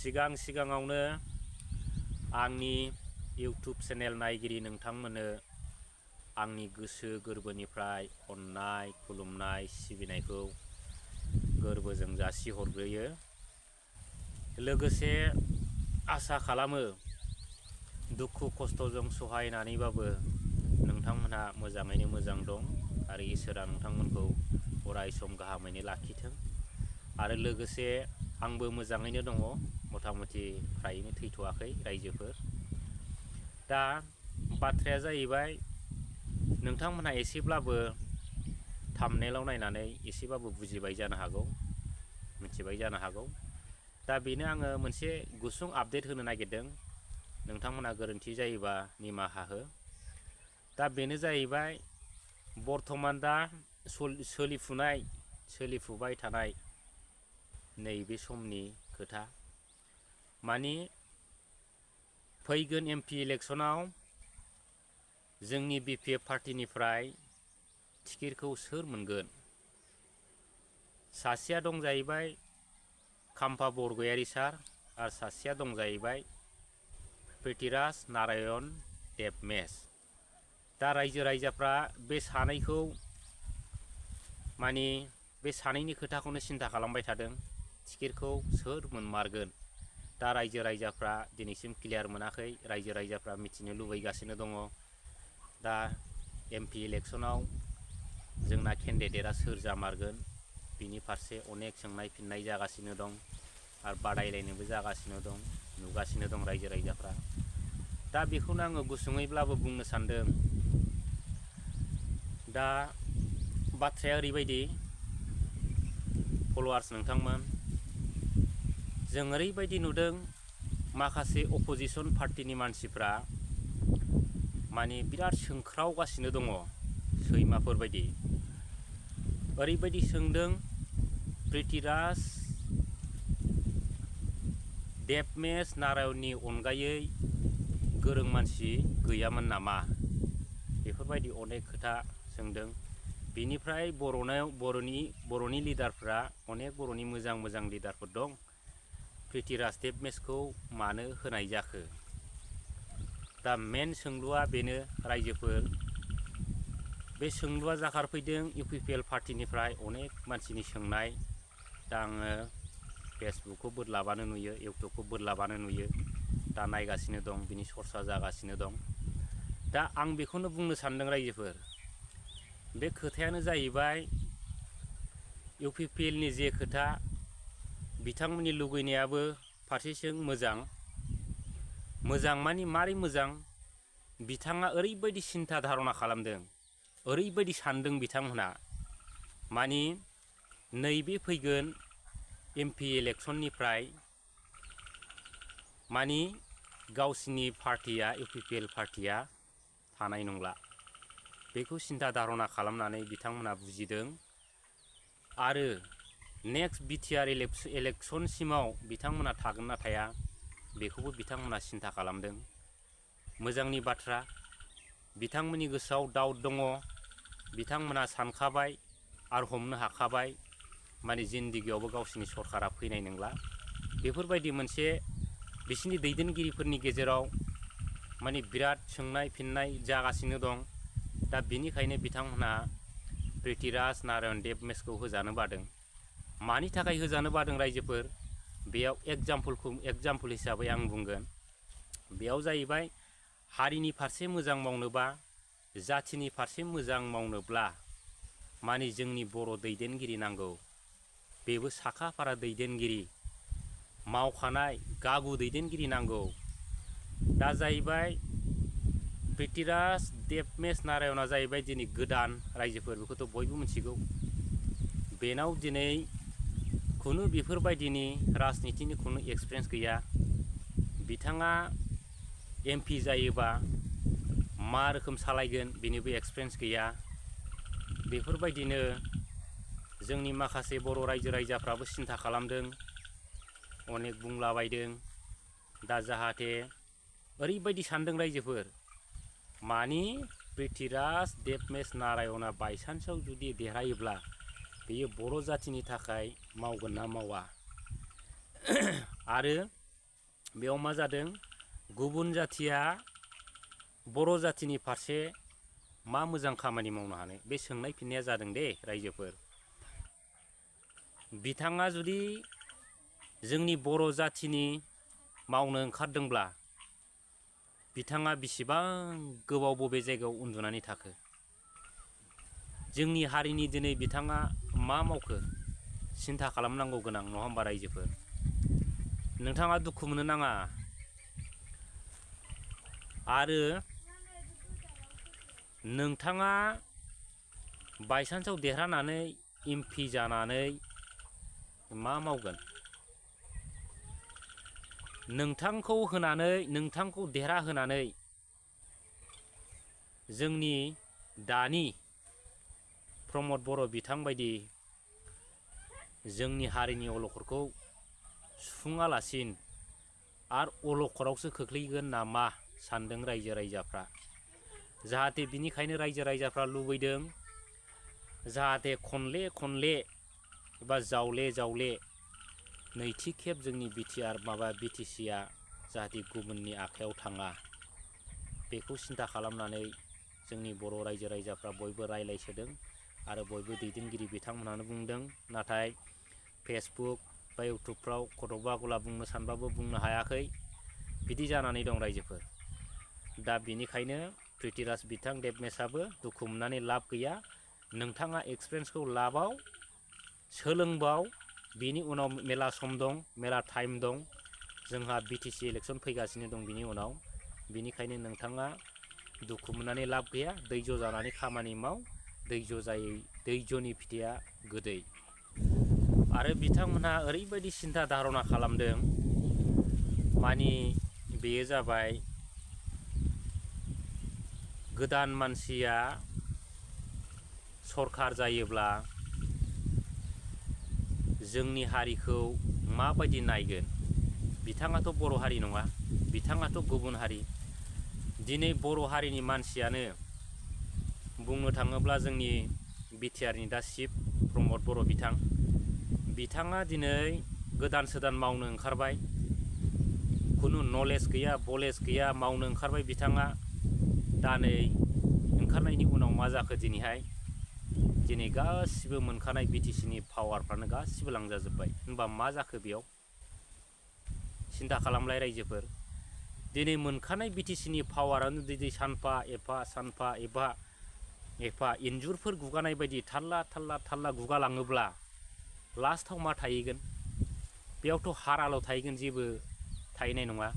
सिगाङावनो आंनि YouTube channel नायगिरि नोंथांमोननो आंनि गोसो गोरबोनिफ्राय अननाय खुलुमनाय सिबिनायखौ गोरबोजों जासिहरग्रोयो। लोगोसे आसा खालामो दुखु खस्थ'जों सहायनानैबाबो नोंथांमोनहा मोजाङैनो मोजां दं आरो इसोरा नोंथांमोनखौ अराय सम गाहामैनो लाखिथों। आरो लोगोसे आंबो मोजाङैनो दङ, मथा मथि फ्रायैनो थैथ'वाखै रायजोफोर। दा बाथ्राया जाहैबाय नोंथांमोनहा एसेब्लाबो थाम्बनेइलाव नायनानै एसेबाबो बुजिबाय जानो हागौ, मिथिबाय जानो हागौ। दा बेनो आङो मोनसे गुसुं आपडेट होनो नागिरदों। नोंथांमोनहा गोरोन्थि जायोबा निमाहा हो। दा बेनो जाहैबाय बर्थमान दा सोलिफुबाय थानाय नैबे समनि खोथा। मानि फैगोन MP इलेक्सनाव जोंनि BPF पार्टिनिफ्राय टिकेटखौ सोर मोनगोन? सासेया दं जाहैबाय खाम्फा बरगयारी सार आरो सासेया दं जाहैबाय प्रिथिराज नारायण देबमेस। दा रायजो राजाफ्रा बे सानैखौ मानि बे सानैनि खोथाखौनो सिन्था खालामबाय थादों, टिकेटखौ सोर मोनमारगोन। दा रायजो राजाफ्रा दिनैसिम क्लियार मोनाखै, रायजो राजाफ्रा मिथिनो लुबैगासिनो दङ। दा MP इलेक्सनाव जोंना केन्डिडेटआ सोर जामारगोन बिनि फारसे अनेक सोंनाय फिननाय जागासिनो दं आरो बादायलायनोबो जागासिनो दं, नुगासिनो दं रायजो राजाफ्रा। दा बेखौनो आङो गुसुङैब्लाबो बुंनो सानदों। दा बाथ्राया ओरैबायदि फल'वार्स नोंथांमोन, जों ओरैबायदि नुदों माखासे अपोजिसन पार्टिनि मानसिफ्रा माने बिराद सोंख्रावगासिनो दङ सैमाफोरबायदि। ओरैबायदि सोंदों प्रिथिराज देबमेस नारायणनि अनगायै गोरों मानसि गैयामोन नामा? बेफोरबायदि अनेक खोथा सोंदों। बिनिफ्राय बर'नि लिडारफ्रा अनेक बर'नि मोजां लिडारफोर दं, प्रिथिराज देबमेसखौ मानो होनाय जाखो? दा मेन सोंलुआ बेनो रायजोफोर, बे सोंलुआ जाखारफैदों UPPL पार्टिनिफ्राय अनेक मानसिनि सोंनाय। दा आङो फेसबुकखौ बोदलाबानो नुयो, इउटुबखौ बोदलाबानो नुयो, दा नायगासिनो दं, बिनि सर्सा जागासिनो दं। दा आं बेखौनो बुंनो सानदों रायजोफोर, बे खोथायानो जाहैबाय UPPLनि जे खोथा, बिथांमोननि लुगैनायाबो फारसेथिं मोजां मानि मारै मोजां, बिथाङा ओरैबायदि सिन्था धारना खालामदों, ओरैबायदि सानदों बिथांमोनहा, मानि नैबे फैगोन MP इलेक्सननिफ्राय मानि गावसिनि पार्टिया UPPL पार्टिया थानाय नंला। बेखौ सिन्था धारना खालामनानै बिथांमोनहा बुजिदों आरो नेक्स्ट BTR इलेक्सनसिमाव बिथांमोनहा थागोन ना थाया बेखौबो बिथांमोनहा सिन्था खालामदों। मोजांनि बाथ्रा, बिथांमोननि गोसोआव डाउट दङ, बिथांमोनहा सानखाबाय आरो हमनो हाखाबाय माने जिन्दिगियावबो गावसिनि सरकारा फैनाय नंला। बेफोरबायदि मोनसे बिसिनि दैदेनगिरिफोरनि गेजेराव माने बिराद सोंनाय फिननाय जागासिनो दं। दा बिनिखायनो बिथांमोनहा प्रिथिराज नारायण देबमेसखौ होजानो बादों। मानि थाखाय होजानो बादों रायजोफोर, बेयाव एगजाम्पोल हिसाबै आं बुंगोन। बेयाव जाहैबाय हारिनि फारसे मोजां मावनोबा, जाथिनि फारसे मोजां मावनोब्ला माने जोंनि बर' दैदेनगिरि नांगौ। बेबो साखा-फारा दैदेनगिरि, मावखानाय गागु दैदेनगिरि नांगौ। दा जाहैबाय प्रिथिराज देबमेस नारायणआ जाहैबाय दिनै गोदान रायजोफोर, बेखौथ' बयबो मिथिगौ। बेनाव दिनै खुनु बेफोरबायदिनि राजनितिनि खुनु एक्सपिरियेन्स गैया। बिथाङा MP जायोबा मा रोखोम सालायगोन बेनिबो एक्सपिरियेन्स गैया। बेफोरबायदिनो जोंनि माखासे बर' रायजो राजाफ्राबो सिन्था खालामदों, अनेक बुंलाबायदों। दा जाहाथे ओरैबायदि सानदों रायजोफोर, मानि प्रिथिराज देबमेस नारायणआ बायसान्सआव जुदि देरहायोब्ला बेयो बर' जाथिनि थाखाय मावगोन ना मावा आरो बेयाव मा जादों, गुबुन जाथिया बर' जाथिनि फारसे मा मोजां खामानि मावनो हानो, बे सोंनाय फिननाया जादों दे रायजोफोर। बिथाङा जुदि जोंनि बर' जाथिनि मावनो ओंखारदोंब्ला बिथाङा बेसेबां गोबाव बबे जायगायाव उन्दुनानै थाखो, जोंनि हारिनि दिनै बिथाङा मा मावखो, सिन्था खालामनांगौ गोनां नङा होमबा रायजोफोर। नोंथाङा दुखु मोननो नाङा। आरो नोंथाङा बायसान्सआव देरहानानै MP जानानै मा मावगोन? नोंथांखौ देरहाहोनानै जोंनि दानि प्रमद बर' बिथां बायदि जोंनि हारिनि अलखदखौ सुफुङालासिन आरो अलखदावसो खोख्लैगोन नामा सानदों रायजो राजाफ्रा। जाहाथे बिनिखायनो रायजो राजाफ्रा लुबैदों जाहाथे खनले खनले एबा जावले जावले नैथि खेब जोंनि BTCआ जाहाथे गुबुननि आखायाव थाङा, बेखौ सिन्था खालामनानै जोंनि बर' रायजो राजाफ्रा बयबो रायलायसोदों आरो बयबो दैदेनगिरि बिथांमोनानो बुंदों। नाथाय फेसबुक बा इउटुबफ्राव खदबा गला बुंनो सानबाबो बुंनो हायाखै, बिदि जानानै दं रायजोफोर। दा बिनिखायनो प्रिथिराज बिथां देबमेसआबो दुखु मोननानै लाब गैया। नोंथाङा एक्सपिरियेन्सखौ लाबाव, सोलोंबाव, बिनि उनाव मेला सम दं, मेला टाइम दं, जोंहा BTC इलेक्सन फैगासिनो दं बिनि उनाव। बिनिखायनो नोंथाङा दुखु मोननानै लाब गैया, दैज' जानानै खामानि माव, दैज'नि फिथाइया गोदै। आरो बिथांमोनहा ओरैबायदि सिन्था धारना खालामदों, मानि बेयो जाबाय गोदान मानसिया सरखार जायोब्ला जोंनि हारिखौ माबायदि नायगोन। बिथाङाथ' बर' हारि नङा, बिथाङाथ' गुबुन हारि। दिनै बर' हारिनि मानसियानो बुंनो थाङोब्ला जोंनि BTRनि दा चिफ प्रमद बर' बिथाङा दिनै गोदान सोदान मावनो ओंखारबाय, खुनु नलेज गैया, बलेज गैया, मावनो ओंखारबाय बिथाङा। दा नै ओंखारनायनि उनाव मा जाखो दिनै गासिबो मोनखानाय BTCनि पावारफ्रानो गासिबो लांजाजोब्बाय। होनबा मा जाखो बेयाव सिन्था खालामलाय रायजोफोर। दिनै मोनखानाय BTCनि पावारानो दिनै सानफा एफा इन्जुरफोर गुगानाय बायदि थाल्ला गुगालाङोब्ला लास्टआव मा थाहैगोन? बेयावथ' हाराल' थाहैगोन, जेबो थाहैनाय नङा।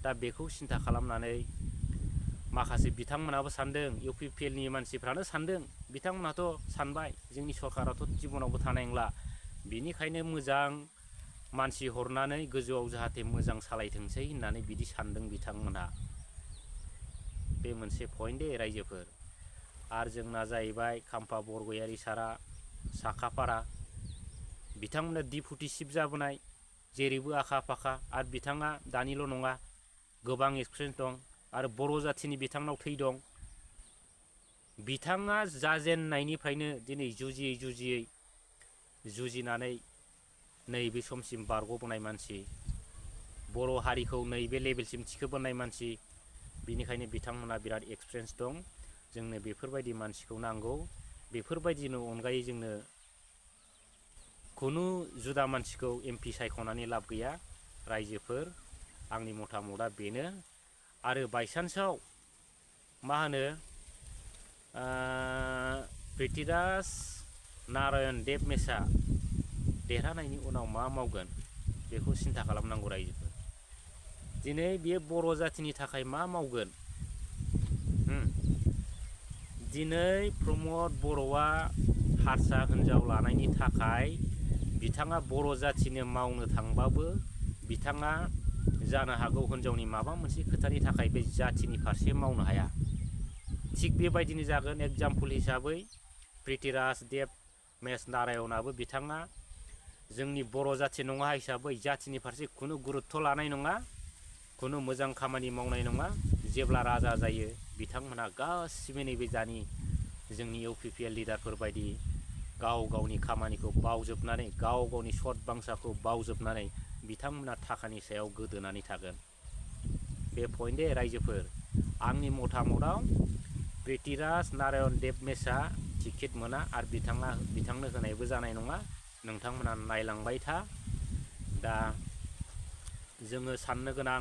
दा बेखौ सिन्था खालामनानै माखासे बिथांमोनाबो सानदों, UPPLनि मानसिफ्रानो सानदों, बिथांमोनाथ' सानबाय जोंनि सरकाराथ' जिबनावबो थानाय नंला, बिनिखायनो मोजां मानसि हरनानै गोजौआव जाहाथे मोजां सालायथोंसै होननानै बिदि सानदों बिथांमोनहा। बे मोनसे पइन्ट दे रायजोफोर। आरो जोंना जाहैबाय खाम्फा बरगयारी सारा साखाफारा, बिथांमोना डिपुटि चिफ जाबोनाय, जेरैबो आखा फाखा। आरो बिथाङा दानिल' नङा, गोबां एक्सपिरियेन्स दं आरो बर' जाथिनि बिथांनाव थै दं। बिथाङा जाजेननायनिफ्रायनो दिनै जुजिनानै नैबे समसिम बारग'बोनाय मानसि, बर' हारिखौ नैबे लेभेलसिम थिखोबोनाय मानसि। बिनिखायनो बिथांमोना बिराद एक्सपिरियेन्स दं। जोंनो बेफोरबायदि मानसिखौ नांगौ। बेफोरबायदिनि अनगायै जोंनो खुनु जुदा मानसिखौ MP सायख'नानै लाब गैया रायजोफोर। आंनि मतामतआ बेनो। आरो बायसान्सआव मा होनो प्रिथिराज नारायण देबमेसआ देरहानायनि उनाव मा मावगोन बेखौ सिन्था खालामनांगौ रायजोफोर। दिनै बियो बर' जाथिनि थाखाय मा मावगोन? दिनै प्रमद बर'आ हारसा हिन्जाव लानायनि थाखाय बिथाङा बर' जाथिनो मावनो थांबाबो बिथाङा जानो हागौ हिन्जावनि माबा मोनसे खोथानि थाखाय बे जाथिनि फारसे मावनो हाया। थिग बेबायदिनो जागोन। एग्जाम्पल हिसाबै प्रिथिराज देबमेस नारायणआबो बिथाङा जोंनि बर' जाथि नङा हिसाबै जाथिनि फारसे खुनु गुरुत्थ' लानाय नङा, खुनु मोजां खामानि मावनाय नङा। जेब्ला राजा जायो बिथांमोनहा गासिबो नैबे दानि जोंनि UPPL लिडारफोर बायदि गाव गावनि खामानिखौ बावजोबनानै, गाव गावनि सत बांसाखौ बावजोबनानै बिथांमोना थाखानि सायाव गोदोनानै थागोन। बे पइन्ट दे रायजोफोर। आंनि मतामताव पृथ्वीराज नारायण देबमेसआ टिकेट मोना आरो बिथांनो होनायबो जानाय नङा। नोंथांमोना नायलांबाय था। दा जोङो साननो गोनां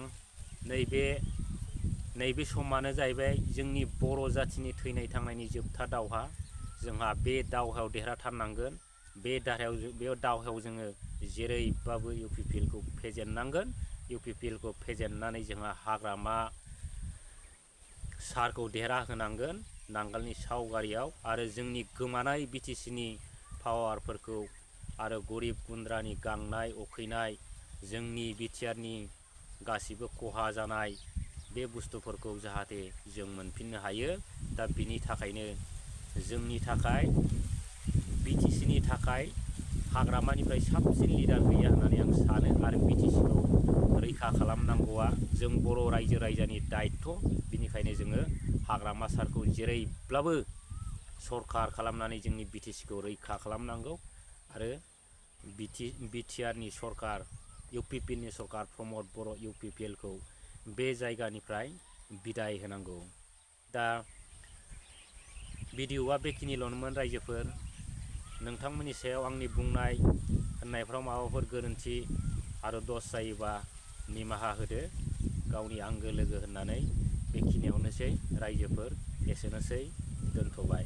नैबे समानो जाहैबाय जोंनि बर' जाथिनि थैनाय थांनायनि जोबथा दावहा। जोंहा बे दावहायाव देरहाथारनांगोन। बे दावहायाव जोङो जेरैबाबो UPPLखौ फेजेननांगोन। UPPLखौ फेजेननानै जोंहा हाग्रामा सारखौ देरहाहोनांगोन नांगोलनि सावगारियाव, आरो जोंनि गोमानाय BTCनि पावारफोरखौ आरो गरिब गुन्द्रानि गांनाय उखैनाय, जोंनि BTRनि गासिबो खहा जानाय बे बुस्थुफोरखौ जाहाथे जों मोनफिननो हायो। दा बिनि थाखायनो जोंनि थाखाय BTCनि थाखाय हाग्रामानिफ्राय साबसिन लिडार गैया होननानै आं सानो, आरो BTCखौ रैखा खालामनांगौआ जों बर' रायजो राजानि दायित्व'। बिनिखायनो जोङो हाग्रामा सारखौ जेरैब्लाबो सरखार खालामनानै जोंनि BTCखौ रैखा खालामनांगौ, आरो BTRनि सरखार UPPLनि सरखार प्रमद बर' UPPLखौ बे जायगानिफ्राय बिदाय होनांगौ। दा भिडिअ'आ बेखिनिल'मोन रायजोफोर। नोंथांमोननि सायाव आंनि बुंनाय होननायफ्राव माबाफोर गोरोन्थि आरो दस जायोबा निमाहा होदो। गावनि आंगो लोगो होननानै बेखिनियावनोसै रायजोफोर, एसेनोसै, दोनथ'बाय।